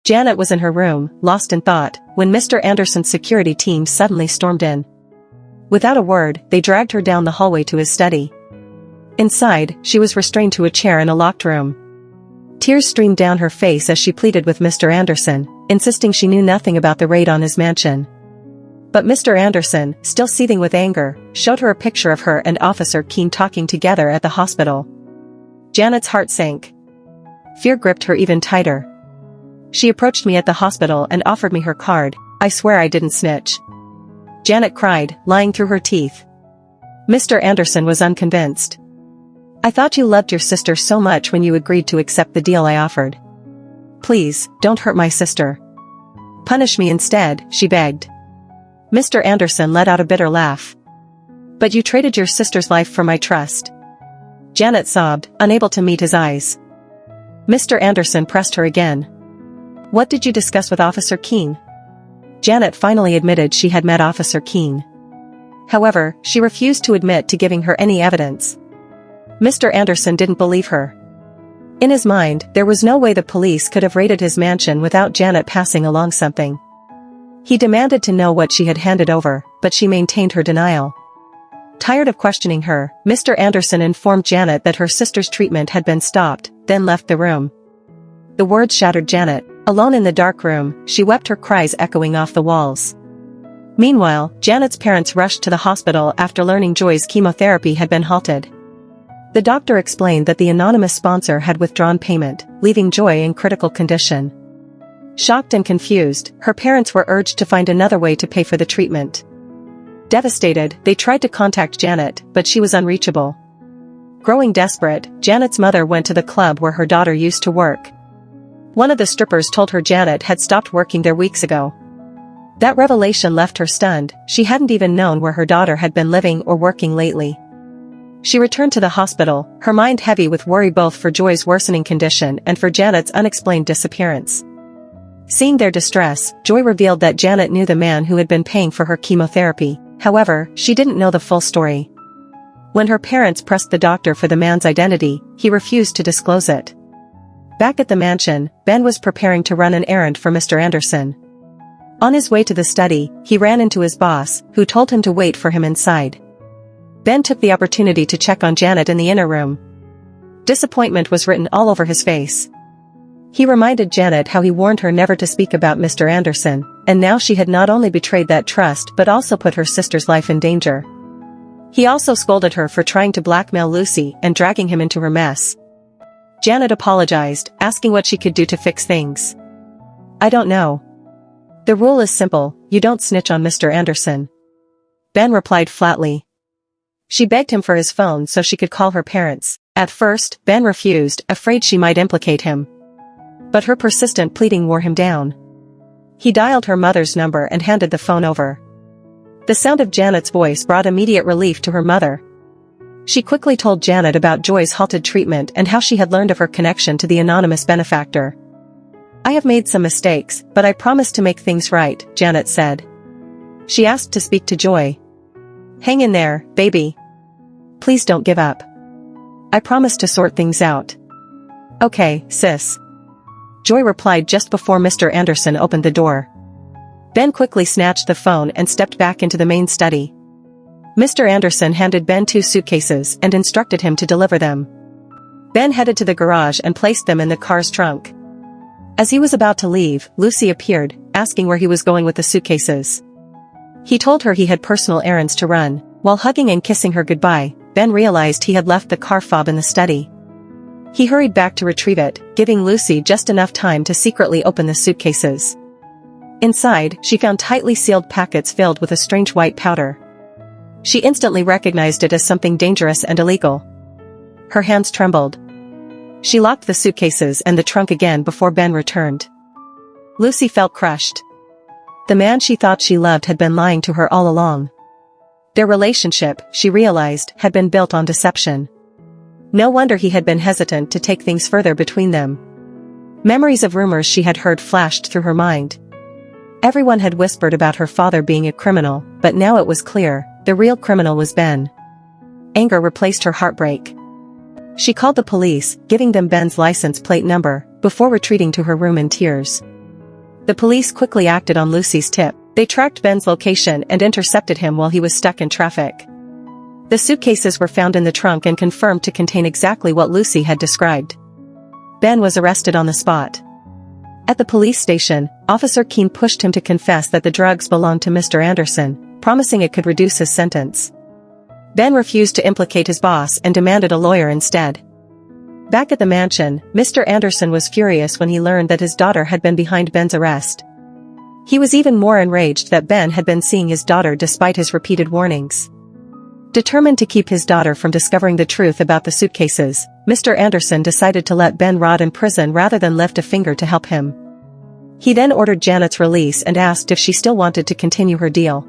Janet was in her room, lost in thought, when Mr. Anderson's security team suddenly stormed in. Without a word, they dragged her down the hallway to his study. Inside, she was restrained to a chair in a locked room. Tears streamed down her face as she pleaded with Mr. Anderson, insisting she knew nothing about the raid on his mansion. But Mr. Anderson, still seething with anger, showed her a picture of her and Officer Keene talking together at the hospital. Janet's heart sank. Fear gripped her even tighter. She approached me at the hospital and offered me her card. "I swear I didn't snitch," Janet cried, lying through her teeth. Mr. Anderson was unconvinced. "I thought you loved your sister so much when you agreed to accept the deal I offered. Please, don't hurt my sister. Punish me instead," she begged. Mr. Anderson let out a bitter laugh. "But you traded your sister's life for my trust," Janet sobbed, unable to meet his eyes. Mr. Anderson pressed her again. "What did you discuss with Officer Keene?" Janet finally admitted she had met Officer Keene. However, she refused to admit to giving her any evidence. Mr. Anderson didn't believe her. In his mind, there was no way the police could have raided his mansion without Janet passing along something. He demanded to know what she had handed over, but she maintained her denial. Tired of questioning her, Mr. Anderson informed Janet that her sister's treatment had been stopped, then left the room. The words shattered Janet. Alone in the dark room, she wept, her cries echoing off the walls. Meanwhile, Janet's parents rushed to the hospital after learning Joy's chemotherapy had been halted. The doctor explained that the anonymous sponsor had withdrawn payment, leaving Joy in critical condition. Shocked and confused, her parents were urged to find another way to pay for the treatment. Devastated, they tried to contact Janet, but she was unreachable. Growing desperate, Janet's mother went to the club where her daughter used to work. One of the strippers told her Janet had stopped working there weeks ago. That revelation left her stunned. She hadn't even known where her daughter had been living or working lately. She returned to the hospital, her mind heavy with worry both for Joy's worsening condition and for Janet's unexplained disappearance. Seeing their distress, Joy revealed that Janet knew the man who had been paying for her chemotherapy. However, she didn't know the full story. When her parents pressed the doctor for the man's identity, he refused to disclose it. Back at the mansion, Ben was preparing to run an errand for Mr. Anderson. On his way to the study, he ran into his boss, who told him to wait for him inside. Ben took the opportunity to check on Janet in the inner room. Disappointment was written all over his face. He reminded Janet how he warned her never to speak about Mr. Anderson, and now she had not only betrayed that trust but also put her sister's life in danger. He also scolded her for trying to blackmail Lucy and dragging him into her mess. Janet apologized, asking what she could do to fix things. "I don't know. The rule is simple, you don't snitch on Mr. Anderson," Ben replied flatly. She begged him for his phone so she could call her parents. At first, Ben refused, afraid she might implicate him. But her persistent pleading wore him down. He dialed her mother's number and handed the phone over. The sound of Janet's voice brought immediate relief to her mother. She quickly told Janet about Joy's halted treatment and how she had learned of her connection to the anonymous benefactor. "I have made some mistakes, but I promise to make things right," Janet said. She asked to speak to Joy. "Hang in there, baby. Please don't give up. I promise to sort things out." "Okay, sis," Joy replied just before Mr. Anderson opened the door. Ben quickly snatched the phone and stepped back into the main study. Mr. Anderson handed Ben 2 suitcases and instructed him to deliver them. Ben headed to the garage and placed them in the car's trunk. As he was about to leave, Lucy appeared, asking where he was going with the suitcases. He told her he had personal errands to run. While hugging and kissing her goodbye, Ben realized he had left the car fob in the study. He hurried back to retrieve it, giving Lucy just enough time to secretly open the suitcases. Inside, she found tightly sealed packets filled with a strange white powder. She instantly recognized it as something dangerous and illegal. Her hands trembled. She locked the suitcases and the trunk again before Ben returned. Lucy felt crushed. The man she thought she loved had been lying to her all along. Their relationship, she realized, had been built on deception. No wonder he had been hesitant to take things further between them. Memories of rumors she had heard flashed through her mind. Everyone had whispered about her father being a criminal, but now it was clear, the real criminal was Ben. Anger replaced her heartbreak. She called the police, giving them Ben's license plate number, before retreating to her room in tears. The police quickly acted on Lucy's tip. They tracked Ben's location and intercepted him while he was stuck in traffic. The suitcases were found in the trunk and confirmed to contain exactly what Lucy had described. Ben was arrested on the spot. At the police station, Officer Keene pushed him to confess that the drugs belonged to Mr. Anderson, promising it could reduce his sentence. Ben refused to implicate his boss and demanded a lawyer instead. Back at the mansion, Mr. Anderson was furious when he learned that his daughter had been behind Ben's arrest. He was even more enraged that Ben had been seeing his daughter despite his repeated warnings. Determined to keep his daughter from discovering the truth about the suitcases, Mr. Anderson decided to let Ben rot in prison rather than lift a finger to help him. He then ordered Janet's release and asked if she still wanted to continue her deal.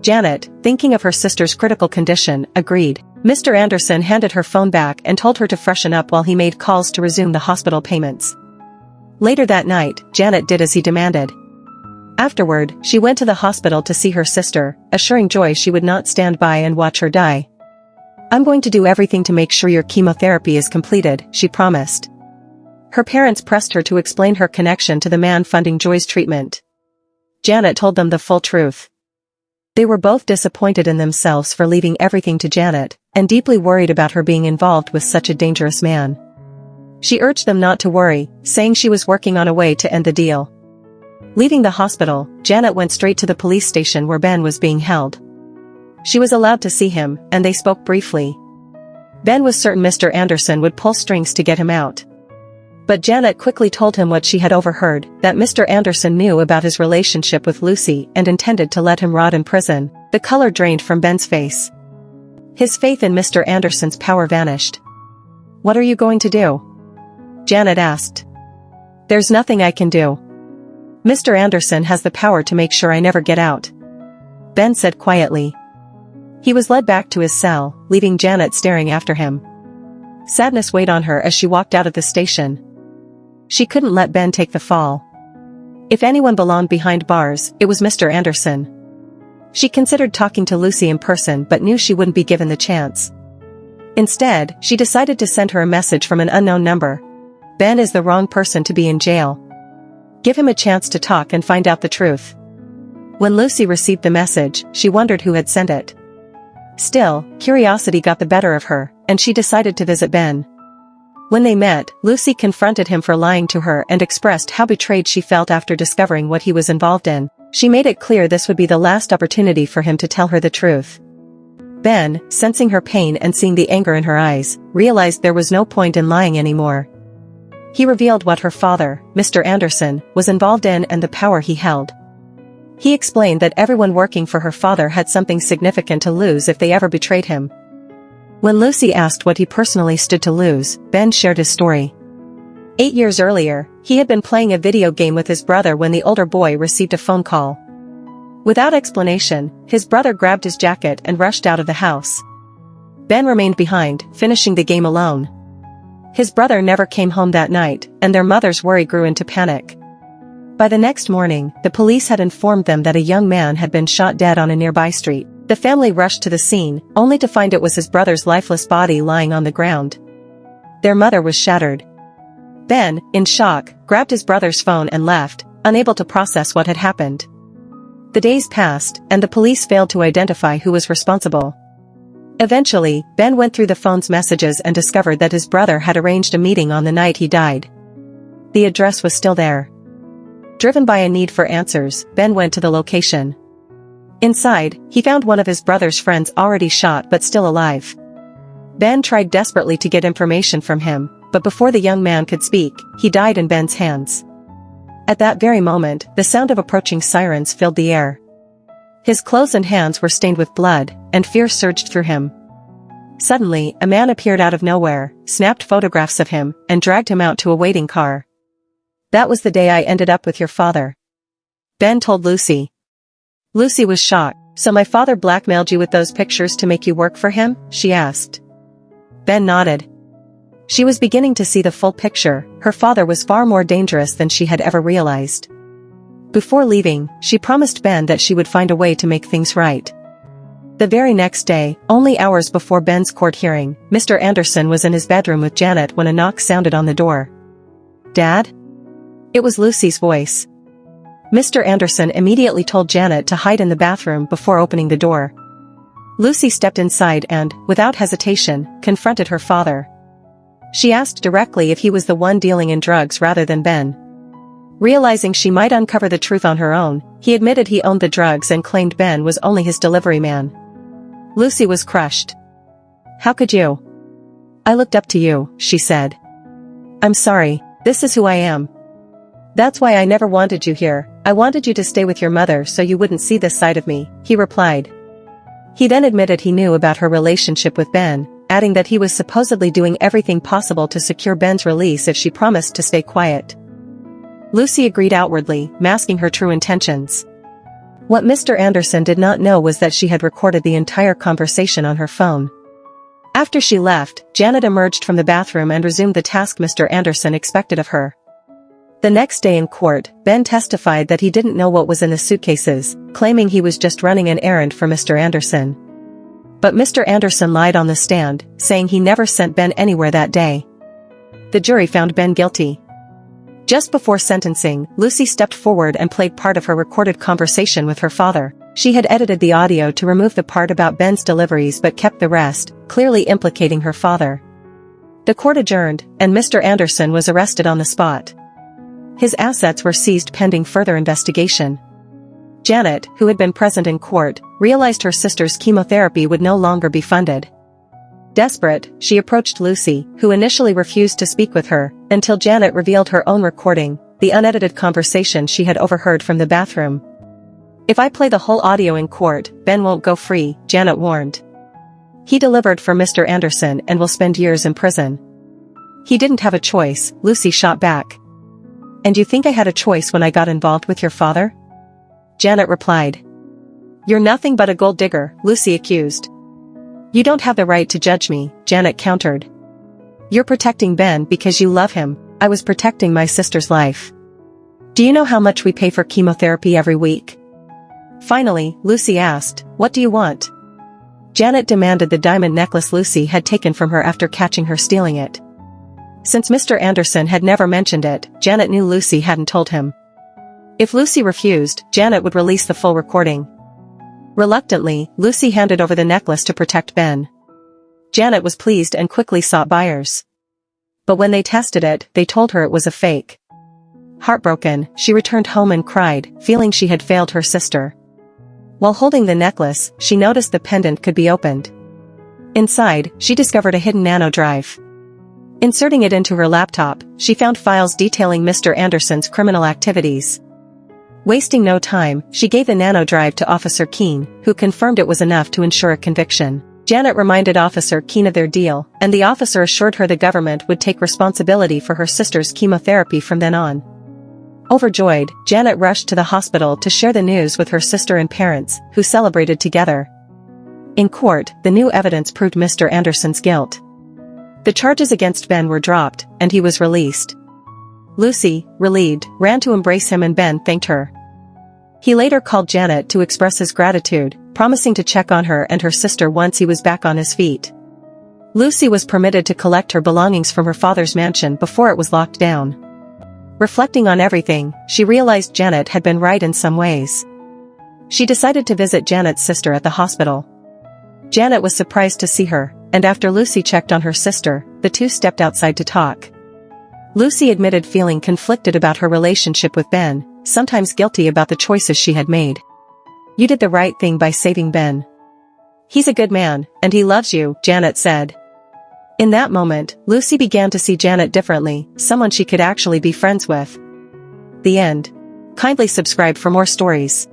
Janet, thinking of her sister's critical condition, agreed. Mr. Anderson handed her phone back and told her to freshen up while he made calls to resume the hospital payments. Later that night, Janet did as he demanded. Afterward, she went to the hospital to see her sister, assuring Joy she would not stand by and watch her die. "I'm going to do everything to make sure your chemotherapy is completed," she promised. Her parents pressed her to explain her connection to the man funding Joy's treatment. Janet told them the full truth. They were both disappointed in themselves for leaving everything to Janet, and deeply worried about her being involved with such a dangerous man. She urged them not to worry, saying she was working on a way to end the deal. Leaving the hospital, Janet went straight to the police station where Ben was being held. She was allowed to see him, and they spoke briefly. Ben was certain Mr. Anderson would pull strings to get him out. But Janet quickly told him what she had overheard, that Mr. Anderson knew about his relationship with Lucy and intended to let him rot in prison. The color drained from Ben's face. His faith in Mr. Anderson's power vanished. "What are you going to do?" Janet asked. "There's nothing I can do. Mr. Anderson has the power to make sure I never get out," Ben said quietly. He was led back to his cell, leaving Janet staring after him. Sadness weighed on her as she walked out of the station. She couldn't let Ben take the fall. If anyone belonged behind bars, it was Mr. Anderson. She considered talking to Lucy in person but knew she wouldn't be given the chance. Instead, she decided to send her a message from an unknown number. "Ben is the wrong person to be in jail. Give him a chance to talk and find out the truth." When Lucy received the message, she wondered who had sent it. Still, curiosity got the better of her, and she decided to visit Ben. When they met, Lucy confronted him for lying to her and expressed how betrayed she felt after discovering what he was involved in. She made it clear this would be the last opportunity for him to tell her the truth. Ben, sensing her pain and seeing the anger in her eyes, realized there was no point in lying anymore. He revealed what her father, Mr. Anderson, was involved in and the power he held. He explained that everyone working for her father had something significant to lose if they ever betrayed him. When Lucy asked what he personally stood to lose, Ben shared his story. 8 years earlier, he had been playing a video game with his brother when the older boy received a phone call. Without explanation, his brother grabbed his jacket and rushed out of the house. Ben remained behind, finishing the game alone. His brother never came home that night, and their mother's worry grew into panic. By the next morning, the police had informed them that a young man had been shot dead on a nearby street. The family rushed to the scene, only to find it was his brother's lifeless body lying on the ground. Their mother was shattered. Ben, in shock, grabbed his brother's phone and left, unable to process what had happened. The days passed, and the police failed to identify who was responsible. Eventually, Ben went through the phone's messages and discovered that his brother had arranged a meeting on the night he died. The address was still there. Driven by a need for answers, Ben went to the location. Inside, he found one of his brother's friends already shot but still alive. Ben tried desperately to get information from him, but before the young man could speak, he died in Ben's hands. At that very moment, the sound of approaching sirens filled the air. His clothes and hands were stained with blood, and fear surged through him. Suddenly, a man appeared out of nowhere, snapped photographs of him, and dragged him out to a waiting car. "That was the day I ended up with your father," Ben told Lucy. Lucy was shocked. "So my father blackmailed you with those pictures to make you work for him?" she asked. Ben nodded. She was beginning to see the full picture. Her father was far more dangerous than she had ever realized. Before leaving, she promised Ben that she would find a way to make things right. The very next day, only hours before Ben's court hearing, Mr. Anderson was in his bedroom with Janet when a knock sounded on the door. "Dad?" It was Lucy's voice. Mr. Anderson immediately told Janet to hide in the bathroom before opening the door. Lucy stepped inside and, without hesitation, confronted her father. She asked directly if he was the one dealing in drugs rather than Ben. Realizing she might uncover the truth on her own, he admitted he owned the drugs and claimed Ben was only his delivery man. Lucy was crushed. "How could you? I looked up to you," she said. "I'm sorry, this is who I am. That's why I never wanted you here. I wanted you to stay with your mother so you wouldn't see this side of me," he replied. He then admitted he knew about her relationship with Ben, adding that he was supposedly doing everything possible to secure Ben's release if she promised to stay quiet. Lucy agreed outwardly, masking her true intentions. What Mr. Anderson did not know was that she had recorded the entire conversation on her phone. After she left, Janet emerged from the bathroom and resumed the task Mr. Anderson expected of her. The next day in court, Ben testified that he didn't know what was in the suitcases, claiming he was just running an errand for Mr. Anderson. But Mr. Anderson lied on the stand, saying he never sent Ben anywhere that day. The jury found Ben guilty. Just before sentencing, Lucy stepped forward and played part of her recorded conversation with her father. She had edited the audio to remove the part about Ben's deliveries but kept the rest, clearly implicating her father. The court adjourned, and Mr. Anderson was arrested on the spot. His assets were seized pending further investigation. Janet, who had been present in court, realized her sister's chemotherapy would no longer be funded. Desperate, she approached Lucy, who initially refused to speak with her, until Janet revealed her own recording, the unedited conversation she had overheard from the bathroom. "If I play the whole audio in court, Ben won't go free," Janet warned. "He delivered for Mr. Anderson and will spend years in prison." "He didn't have a choice," Lucy shot back. "And you think I had a choice when I got involved with your father?" Janet replied. "You're nothing but a gold digger," Lucy accused. "You don't have the right to judge me," Janet countered. "You're protecting Ben because you love him. I was protecting my sister's life. Do you know how much we pay for chemotherapy every week?" Finally, Lucy asked, "What do you want?" Janet demanded the diamond necklace Lucy had taken from her after catching her stealing it. Since Mr. Anderson had never mentioned it, Janet knew Lucy hadn't told him. If Lucy refused, Janet would release the full recording. Reluctantly, Lucy handed over the necklace to protect Ben. Janet was pleased and quickly sought buyers. But when they tested it, they told her it was a fake. Heartbroken, she returned home and cried, feeling she had failed her sister. While holding the necklace, she noticed the pendant could be opened. Inside, she discovered a hidden nano drive. Inserting it into her laptop, she found files detailing Mr. Anderson's criminal activities. Wasting no time, she gave the nano drive to Officer Keene, who confirmed it was enough to ensure a conviction. Janet reminded Officer Keene of their deal, and the officer assured her the government would take responsibility for her sister's chemotherapy from then on. Overjoyed, Janet rushed to the hospital to share the news with her sister and parents, who celebrated together. In court, the new evidence proved Mr. Anderson's guilt. The charges against Ben were dropped, and he was released. Lucy, relieved, ran to embrace him and Ben thanked her. He later called Janet to express his gratitude, promising to check on her and her sister once he was back on his feet. Lucy was permitted to collect her belongings from her father's mansion before it was locked down. Reflecting on everything, she realized Janet had been right in some ways. She decided to visit Janet's sister at the hospital. Janet was surprised to see her, and after Lucy checked on her sister, the two stepped outside to talk. Lucy admitted feeling conflicted about her relationship with Ben, sometimes guilty about the choices she had made. "You did the right thing by saving Ben. He's a good man, and he loves you," Janet said. In that moment, Lucy began to see Janet differently, someone she could actually be friends with. The end. Kindly subscribe for more stories.